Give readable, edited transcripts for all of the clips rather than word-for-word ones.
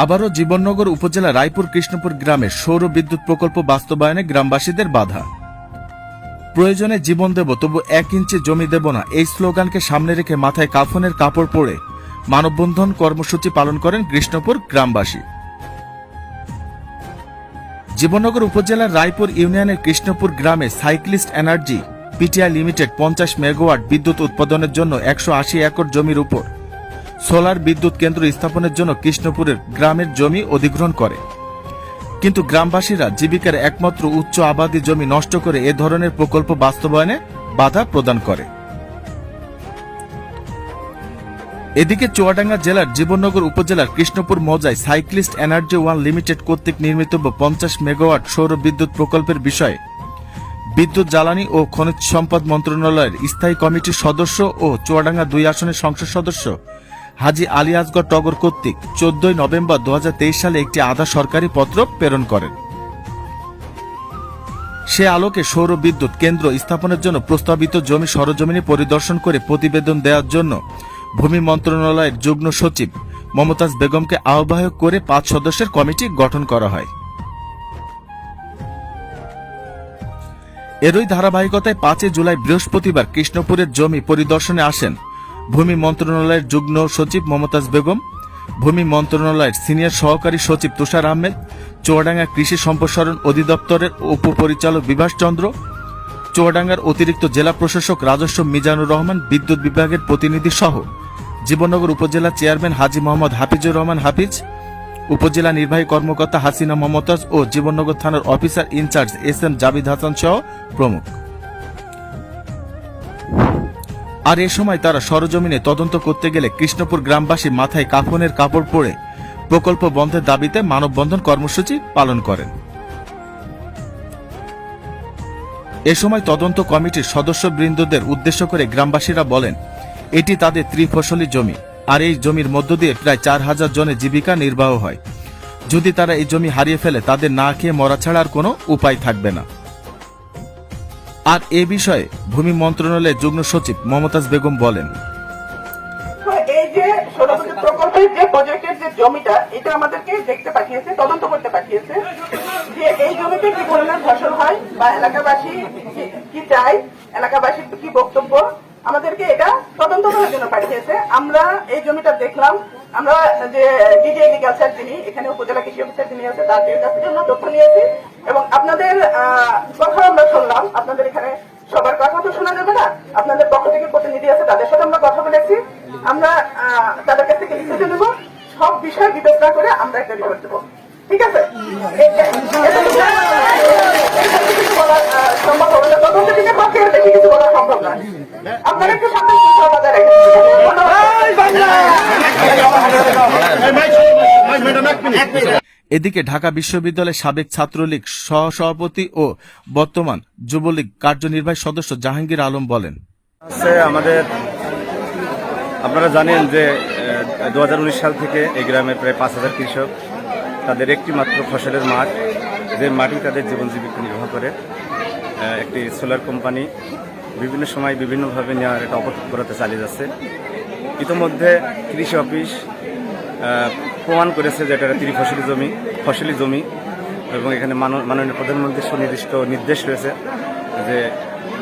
আবারও জীবননগর উপজেলা রায়পুর কৃষ্ণপুর গ্রামে সৌর বিদ্যুৎ প্রকল্প বাস্তবায়নে গ্রামবাসীদের বাধা। প্রয়োজনে জীবন দেব, তবু 1 ইঞ্চি জমি দেব না, এই স্লোগানকে সামনে রেখে মাথায় কাফনের কাপড় পরে মানববন্ধন কর্মসূচি পালন করেন কৃষ্ণপুর গ্রামবাসী। জীবননগর উপজেলার রায়পুর ইউনিয়নের কৃষ্ণপুর গ্রামে cyclist energy PTI limited 50 megawatt বিদ্যুৎ উৎপাদনের জন্য 180 একর জমির উপর সোলার বিদ্যুৎ কেন্দ্র স্থাপনের জন্য কৃষ্ণপুরের গ্রামের জমি অধিগ্রহণ করে। কিন্তু গ্রামবাসীরা জীবিকার একমাত্র উচ্চ আবাদী জমি নষ্ট করে এ ধরনের প্রকল্প বাস্তবায়নে বাধা প্রদান করে। এদিকে চুয়াডাঙ্গা জেলার জীবননগর উপজেলার কৃষ্ণপুর মৌজায় সাইক্লিস্ট এনার্জি ওয়ান লিমিটেড কর্তৃক নির্মিত 50 মেগাওয়াট সৌর বিদ্যুৎ প্রকল্পের বিষয়ে বিদ্যুৎ জ্বালানি ও খনিজ সম্পদ মন্ত্রণালয়ের স্থায়ী কমিটির সদস্য ও চুয়াডাঙ্গা 2 আসনের সংসদ সদস্য হাজী আলী আসগর টগর কর্তৃক 14 নভেম্বর 2023 সালে একটি আধা সরকারি পত্র প্রেরণ করেন। সে আলোকে সৌর বিদ্যুৎ কেন্দ্র স্থাপনের জন্য প্রস্তাবিত জমি সরজমিনে পরিদর্শন করে প্রতিবেদন দেওয়ার জন্য ভূমি মন্ত্রণালয়ের যুগ্ম সচিব মমতাজ বেগমকে আহ্বায়ক করে 5 সদস্যের কমিটি গঠন করা হয়। এরই ধারাবাহিকতায় 5 জুলাই বৃহস্পতিবার কৃষ্ণপুরের জমি পরিদর্শনে আসেন ভূমি মন্ত্রণালয়ের যুগ্ম সচিব মমতাজ বেগম, ভূমি মন্ত্রণালয়ের সিনিয়র সহকারী সচিব তুষার আহমেদ, চুয়াডাঙ্গা কৃষি সম্প্রসারণ অধিদপ্তরের উপপরিচালক বিভাস চন্দ্র, চুয়াডাঙ্গার অতিরিক্ত জেলা প্রশাসক রাজস্ব মিজানুর রহমান, বিদ্যুৎ বিভাগের প্রতিনিধি সহ জীবননগর উপজেলা চেয়ারম্যান হাজী মোহাম্মদ হাফিজুর রহমান হাফিজ, উপজেলা নির্বাহী কর্মকর্তা হাসিনা মমতাজ ও জীবননগর থানার অফিসার ইনচার্জ SM জাবিদ হাসান সহ প্রমুখ। আর এ সময় তারা সরজমিনে তদন্ত করতে গেলে কৃষ্ণপুর গ্রামবাসী মাথায় কাফনের কাপড় পরে প্রকল্প বন্ধের দাবিতে মানববন্ধন কর্মসূচি পালন করেন। এ সময় তদন্ত কমিটির সদস্যবৃন্দদের উদ্দেশ্য করে গ্রামবাসীরা বলেন, এটি তাদের ত্রিফসলি জমি, আর এই জমির মধ্য দিয়ে প্রায় 4000 জনের জীবিকা নির্বাহ হয়। যদি তারা এই জমি হারিয়ে ফেলে, তাদের না খেয়ে মরা ছাড়া আর কোনো উপায় থাকবে না। আর এ বিষয়ে ভূমি মন্ত্রণালয়ের যুগ্ম সচিব মমতাজ বেগম বলেন, এই যে সৌরবিদ্যুৎ প্রকল্পের যে প্রজেক্টের যে জমিটা, এটা আমাদেরকে দেখতে পাঠিয়েছে, তদন্ত করতে পাঠিয়েছে যে এই জমিতে কি পরিমাণ ফসল হয় বা এলাকাবাসী কি চায়, এলাকাবাসীর কি বক্তব্য, আমাদেরকে এটা তদন্ত করার জন্য পাঠিয়েছে। আমরা এই জমিটা দেখলাম, আমরা যে ডিডি এগ্রিকালচার যিনি এখানে উপজেলা কৃষি অফিসার যিনি আছে তার কাছ থেকে আমরা তথ্য নিয়েছি এবং আপনাদের কথা আমরা শুনলাম। আপনাদের এখানে সবার কথা তো শোনা যাবে না, আপনাদের পক্ষ থেকে প্রতিনিধি আছে, তাদের সাথে আমরা কথা বলেছি। আমরা তাদের কাছ থেকে লিখিত নেব, সব বিষয় বিবেচনা করে আমরা একটা রিপোর্ট দেবো। ঠিক আছে, সম্ভব হবে না, তদন্ত থেকে পক্ষে বেশি কিছু বলা সম্ভব নয়। আপনারা একটু সামনে বজায় রাখেন। এদিকে ঢাকা বিশ্ববিদ্যালয়ের সাবেক ছাত্রলীগ সহসভাপতি ও বর্তমান যুবলীগ কার্যনির্বাহী সদস্য জাহাঙ্গীর আলম বলেন, আমাদের আপনারা জানেন যে 2019 সাল থেকে এই গ্রামের প্রায় 5000 কৃষক, তাদের একটি মাত্র ফসলের মাঠ, যে মাটি তাদের জীবন জীবিকা নির্বাহ করে। একটি সোলার কোম্পানি বিভিন্ন সময় বিভিন্নভাবে নেওয়ার একটা অপতৎপরতা চালিয়ে যাচ্ছে। ইতিমধ্যে কৃষি অফিস প্রমাণ করেছে যে এটা ফসলি জমি এবং এখানে মাননীয় প্রধানমন্ত্রীর সুনির্দিষ্ট নির্দেশ রয়েছে যে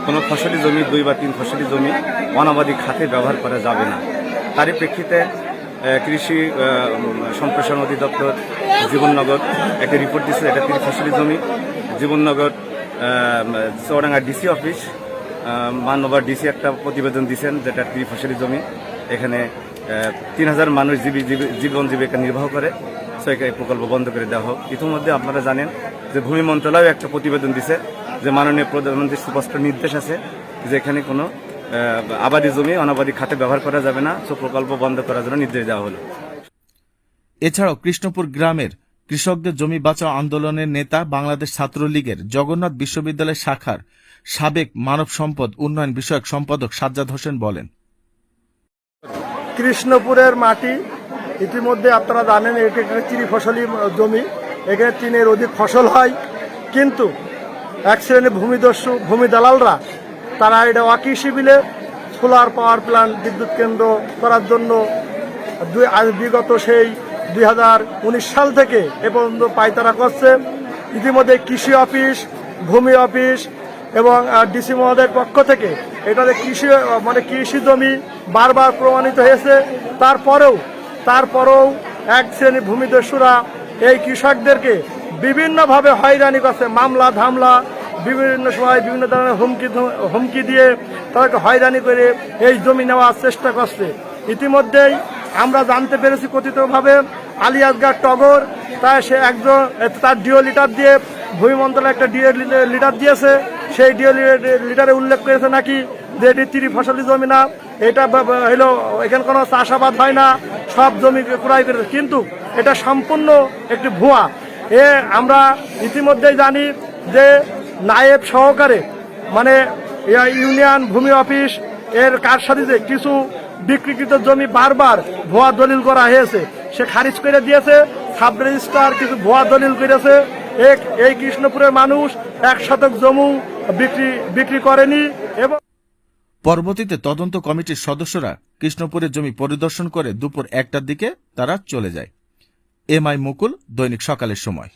কোনো ফসলি জমি 2 বা 3 ফসলি জমি অনাবাদী খাতে ব্যবহার করা যাবে না। তারই প্রেক্ষিতে কৃষি সম্প্রসারণ অধিদপ্তর জীবননগর একটা রিপোর্ট দিচ্ছে, এটা 3 ফসলি জমি। জীবননগর চুয়াডাঙ্গা ডিসি অফিস মাননীয় ডিসি একটা প্রতিবেদন দিচ্ছেন যেটা 3 ফসলি জমি, এখানে 3000 মানুষ জীবন জীবিকা নির্বাহ করে। এই প্রকল্প বন্ধ করে দেওয়া হোক। ইতিমধ্যে আপনারা জানেন যে ভূমি মন্ত্রণালয় একটা প্রতিবেদন দিছে যে মাননীয় প্রধানমন্ত্রীর স্পষ্ট নির্দেশ আছে যে এখানে কোনো আবাদী জমি অনাবাদী খাতে ব্যবহার করা যাবে না, সো প্রকল্প বন্ধ করার জন্য নির্দেশ দেওয়া হলো। এছাড়াও কৃষ্ণপুর গ্রামের কৃষকদের জমি বাঁচাও আন্দোলনের নেতা বাংলাদেশ ছাত্রলীগের জগন্নাথ বিশ্ববিদ্যালয় শাখার সাবেক মানব সম্পদ উন্নয়ন বিষয়ক সম্পাদক সাজ্জাদ হোসেন বলেন, কৃষ্ণপুরের মাটি ইতিমধ্যে আপনারা জানেন এটি একটা ত্রিফসলি জমি, এখানে 3-এর অধিক ফসল হয়, কিন্তু এক শ্রেণীর ভূমিদস্যু ভূমি দালালরা তারা এটা অকৃষি বিলে সোলার পাওয়ার প্ল্যান্ট বিদ্যুৎ কেন্দ্র করার জন্য বিগত সেই 2019 সাল থেকে এ পর্যন্ত পায়তারা করছে। ইতিমধ্যে কৃষি অফিস, ভূমি অফিস এবং ডিসি মহোদয়ের পক্ষ থেকে এটাতে কৃষি জমি বারবার প্রমাণিত হয়েছে। তারপরেও এক শ্রেণী ভূমিদস্যুরা এই কৃষকদেরকে বিভিন্নভাবে হয়রানি করছে, মামলা ধামলা, বিভিন্ন সময় বিভিন্ন ধরনের হুমকি দিয়ে তাদেরকে হয়রানি করে এই জমি নেওয়ার চেষ্টা করছে। ইতিমধ্যেই আমরা জানতে পেরেছি কথিতভাবে আলী আসগার টগর তার ডিও লিটার দিয়ে ভূমি মন্ত্রণালয় একটা ডিও লিটার দিয়েছে। সেই ডিও লিটারে উল্লেখ করেছে নাকি যে এটি 3 ফসলি জমি না, এটা হলো এখানে কোনো চাষাবাদ হয় না, সব জমি ক্রয় করেছে, কিন্তু এটা সম্পূর্ণ একটি ভুয়া। আমরা ইতিমধ্যেই জানি যে নায়েব সহকারে মানে ইউনিয়ন ভূমি অফিস এর কারসাজিতে কিছু বিক্রিকৃত জমি বারবার ভুয়া দলিল করা হয়েছে, সে খারিজ করে দিয়েছে। সাব রেজিস্ট্রার কিছু ভুয়া দলিল করেছে। এই কৃষ্ণপুরের মানুষ 1 শতক জমি বিক্রি করেনি। এবং পরবর্তীতে তদন্ত কমিটির সদস্যরা কৃষ্ণপুরের জমি পরিদর্শন করে দুপুর 1টার দিকে তারা চলে যায়। এম আই মুকুল, দৈনিক সকালের সময়।